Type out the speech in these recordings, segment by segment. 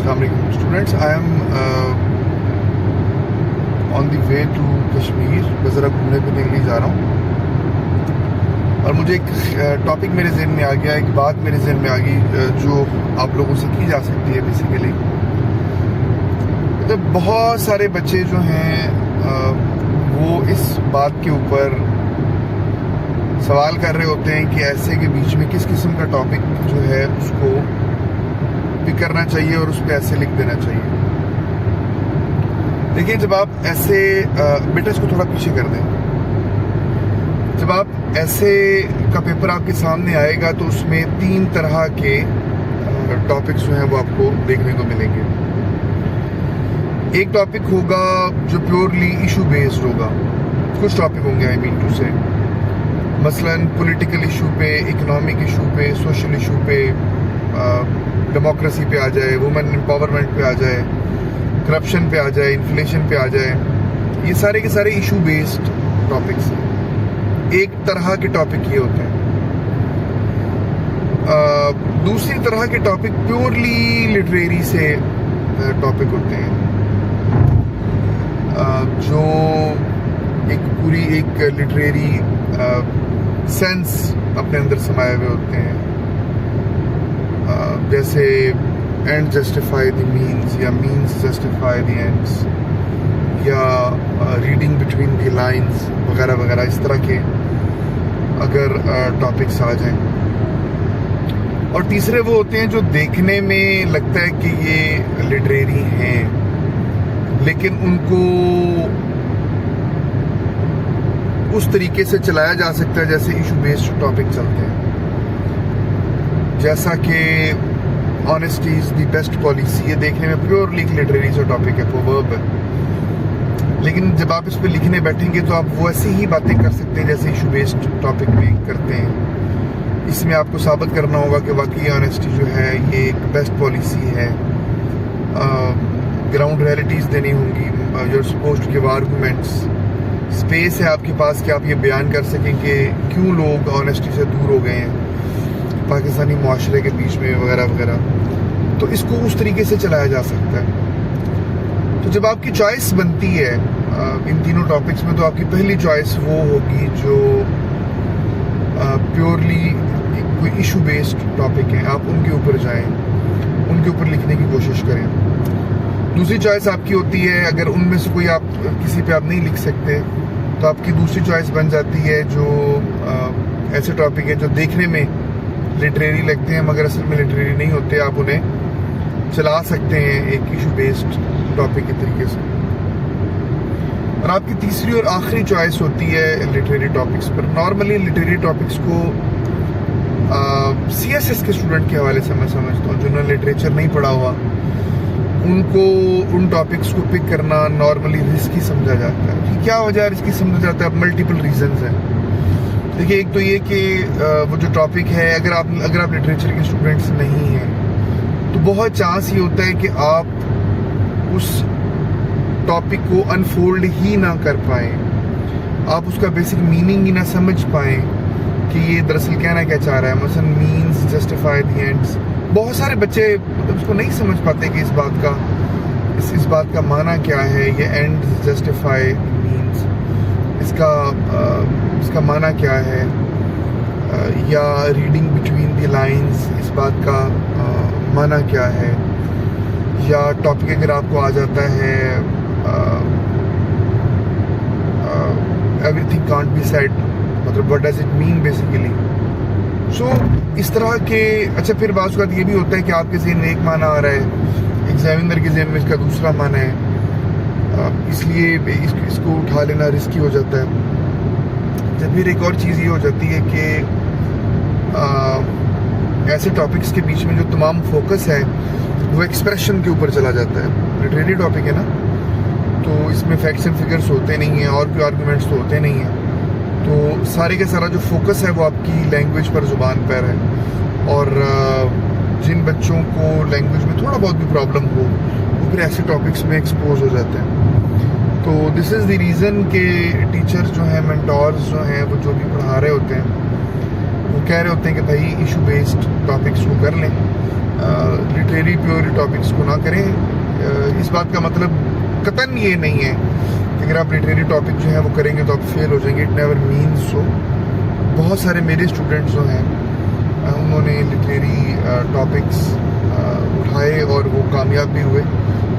السلام علیکم students. I am on the way to Kashmir. میں ذرا گھومنے پھرنے کے لیے جا رہا ہوں اور مجھے ایک ٹاپک میرے ذہن میں آ گیا, ایک بات میرے ذہن میں آ گئی جو آپ لوگوں سے کی جا سکتی ہے. بیسیکلی بہت سارے بچے جو ہیں وہ اس بات کے اوپر سوال کر رہے ہوتے ہیں کہ ایسے کے بیچ میں کس قسم کا ٹاپک جو ہے اس کو پک کرنا چاہیے اور اس پہ ایسے لکھ دینا چاہیے. دیکھیں, جب آپ ایسے بیٹا اس کو تھوڑا پیچھے کر دیں, جب آپ ایسے کا پیپر آپ کے سامنے آئے گا تو اس میں 3 طرح کے ٹاپکس جو ہیں وہ آپ کو دیکھنے کو ملیں گے. ایک ٹاپک ہوگا جو پیورلی ایشو بیسڈ ہوگا. کچھ ٹاپک ہوں گے مثلاً پولیٹیکل ایشو پہ, اکنامک ایشو پہ, سوشل ایشو پہ, ڈیموکریسی پہ آ جائے, وومن امپاورمنٹ پہ آ جائے, کرپشن پہ آ جائے, انفلیشن پہ آ جائے. یہ سارے کے سارے ایشو بیسڈ ٹاپکس ہیں. ایک طرح کے ٹاپک یہ ہوتے ہیں. دوسری طرح کے ٹاپک پیورلی لٹریری سے ٹاپک ہوتے ہیں جو ایک پوری ایک لٹریری سینس اپنے اندر سمائے ہوئے ہوتے ہیں, جیسے اینڈ جسٹیفائی دی مینز یا مینز جسٹیفائی دی اینڈس یا ریڈنگ بٹوین دی لائنز وغیرہ وغیرہ. اس طرح کے اگر ٹاپکس آ جائیں. اور تیسرے وہ ہوتے ہیں جو دیکھنے میں لگتا ہے کہ یہ لٹریری ہیں لیکن ان کو اس طریقے سے چلایا جا سکتا ہے جیسے ایشو بیسڈ ٹاپک چلتے ہیں, جیسا کہ honesty is the best policy. یہ دیکھنے میں پیورلی لٹریری سے ٹاپک ہے, پروورب ہے, لیکن جب آپ اس پہ لکھنے بیٹھیں گے تو آپ وہ ایسی ہی باتیں کر سکتے ہیں جیسے ایشو بیسڈ ٹاپک میں کرتے ہیں. اس میں آپ کو ثابت کرنا ہوگا کہ واقعی آنیسٹی جو ہے یہ ایک بیسٹ پالیسی ہے. گراؤنڈ ریئلٹیز دینی ہوں گی. You are supposed to give arguments. Space ہے آپ کے پاس کہ آپ یہ بیان کر سکیں کہ کیوں لوگ آنیسٹی سے دور ہو گئے ہیں پاکستانی معاشرے کے بیچ میں وغیرہ وغیرہ. تو اس کو اس طریقے سے چلایا جا سکتا ہے. تو جب آپ کی چوائس بنتی ہے ان تینوں ٹاپکس میں تو آپ کی پہلی چوائس وہ ہوگی جو پیورلی کوئی ایشو بیسڈ ٹاپک ہیں, آپ ان کے اوپر جائیں, ان کے اوپر لکھنے کی کوشش کریں. دوسری چوائس آپ کی ہوتی ہے اگر ان میں سے کوئی آپ کسی پہ آپ نہیں لکھ سکتے تو آپ کی دوسری چوائس بن جاتی ہے جو ایسے ٹاپک ہیں جو دیکھنے میں لٹریری لگتے ہیں مگر اصل میں لٹریری نہیں ہوتے. آپ انہیں چلا سکتے ہیں ایک ایشو بیسڈ ٹاپک کے طریقے سے. اور آپ کی تیسری اور آخری چوائس ہوتی ہے لٹریری ٹاپکس پر. نارملی لٹریری ٹاپکس کو سی ایس ایس کے اسٹوڈنٹ کے حوالے سے میں سمجھتا ہوں جنہوں نے لٹریچر نہیں پڑھا ہوا ان کو ان ٹاپکس کو پک کرنا نارملی رسکی سمجھا جاتا ہے. کیا وجہ رسکی سمجھا جاتا ہے؟ ملٹیپل ریزنز ہیں. دیکھیے, ایک تو یہ کہ وہ جو ٹاپک ہے اگر آپ لٹریچر کے اسٹوڈنٹس نہیں ہیں تو بہت چانس یہ ہوتا ہے کہ آپ اس ٹاپک کو انفولڈ ہی نہ کر پائیں, آپ اس کا بیسک میننگ ہی نہ سمجھ پائیں کہ یہ دراصل کہنا کیا چاہ رہا ہے. مثلا مینز جسٹیفائی دی اینڈس. بہت سارے بچے اس کو نہیں سمجھ پاتے کہ اس بات کا معنی کیا ہے. یہ اینڈ جسٹیفائی مینز اس کا معنی کیا ہے, یا ریڈنگ بٹوین دی لائنز اس بات کا معنی کیا ہے. یا ٹاپک اگر آپ کو آ جاتا ہے everything can't be said, مطلب what does it mean basically. So اس طرح کے اچھا پھر بعض اوقات یہ بھی ہوتا ہے کہ آپ کے ذہن میں ایک معنی آ رہا ہے, ایگزامینر کے ذہن میں اس کا دوسرا معنی ہے, اس لیے اس کو اٹھا لینا رسکی ہو جاتا ہے. جب پھر ایک اور چیز یہ ہو جاتی ہے کہ ایسے ٹاپکس کے بیچ میں جو تمام فوکس ہے وہ ایکسپریشن کے اوپر چلا جاتا ہے. لٹریری ٹاپک ہے نا تو اس میں فیکٹس اینڈ فگرس ہوتے نہیں ہیں اور کوئی آرگومنٹس تو ہوتے نہیں ہیں. تو سارے کا سارا جو فوکس ہے وہ آپ کی لینگویج پر, زبان پر ہے. اور جن بچوں کو لینگویج میں تھوڑا بہت بھی پرابلم ہو وہ پھر ایسے ٹاپکس میں ایکسپوز ہو جاتے ہیں. تو دس از دی ریزن کہ ٹیچرز جو ہیں, مینٹورز جو ہیں, وہ جو بھی پڑھا رہے ہوتے ہیں وہ کہہ رہے ہوتے ہیں کہ بھائی ایشو بیسڈ ٹاپکس کو کر لیں لٹریری پیور ٹاپکس کو نہ کریں. اس بات کا مطلب قطعاً یہ نہیں ہے کہ اگر آپ لٹریری ٹاپک جو ہیں وہ کریں گے تو آپ فیل ہو جائیں گے. It never means so. بہت سارے میرے اسٹوڈنٹس جو ہیں انہوں نے لٹریری ٹاپکس اٹھائے اور وہ کامیاب بھی ہوئے.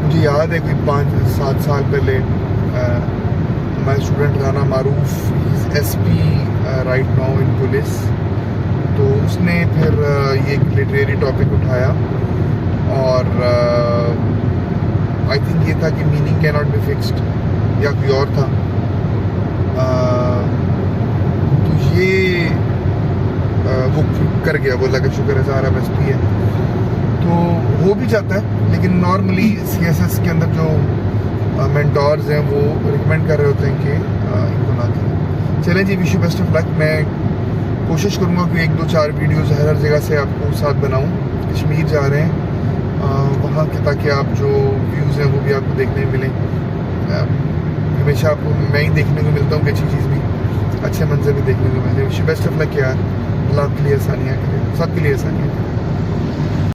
مجھے یاد ہے کوئی 5-7 سال پہلے ہمارا اسٹوڈنٹ رانا معروف S P right now in police, تو اس نے پھر یہ ایک لٹریری ٹاپک اٹھایا اور آئی تھنک یہ تھا کہ میننگ کی ناٹ بی فکسڈ یا کوئی اور تھا. تو یہ وہ کر گیا, وہ اللہ کا شکر ہے سارا ایس پی ہے تو ہو بھی جاتا ہے. لیکن نارملی سی ایس ایس کے اندر جو مینٹورز ہیں وہ ریکمینڈ کر رہے ہوتے ہیں کہ ان کو نہ کریں. چلیں جی, وش یو بیسٹ آف لک. میں کوشش کروں گا کہ 1-2-4 ویڈیوز ہر جگہ سے آپ کو ساتھ بناؤں. کشمیر جا رہے ہیں وہاں کے, تاکہ آپ جو ویوز ہیں وہ بھی آپ کو دیکھنے ملیں. ہمیشہ آپ کو میں ہی دیکھنے کو ملتا ہوں کہ اچھی چیز بھی, اچھے منظر بھی دیکھنے کو ملتے ہیں. وش یو بیسٹ آف لک یار. اللہ آپ کے لیے آسانیاں کرے, سب کے لیے آسانیاں کرے.